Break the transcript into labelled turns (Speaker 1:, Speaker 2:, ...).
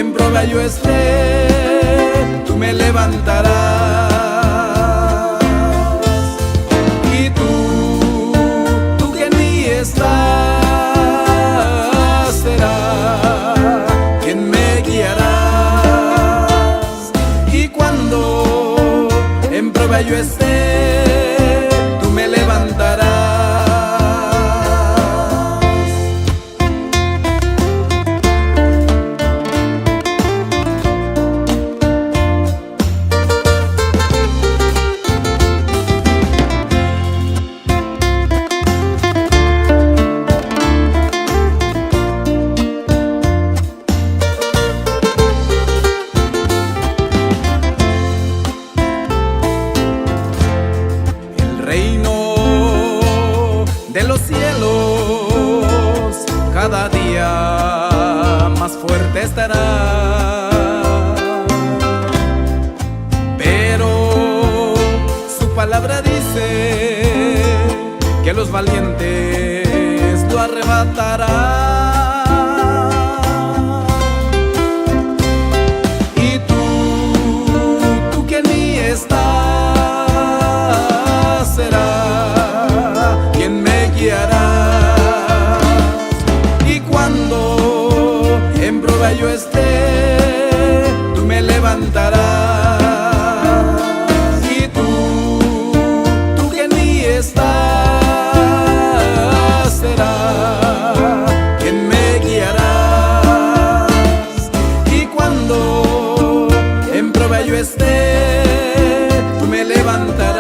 Speaker 1: en prueba yo esté, tú me levantarás. Y tú que en mí estás, será quien me guiarás. Y cuando en prueba yo esté, tú me levantarás. Reino de los cielos cada día más fuerte estará, pero su palabra dice que los valientes lo arrebatará. Y tú que en mí estás, será quien me guiará. Y cuando en prueba yo esté, tú me levantarás. Y tú que en mí estás, será quien me guiarás. Y cuando en prueba yo esté, tú me levantarás.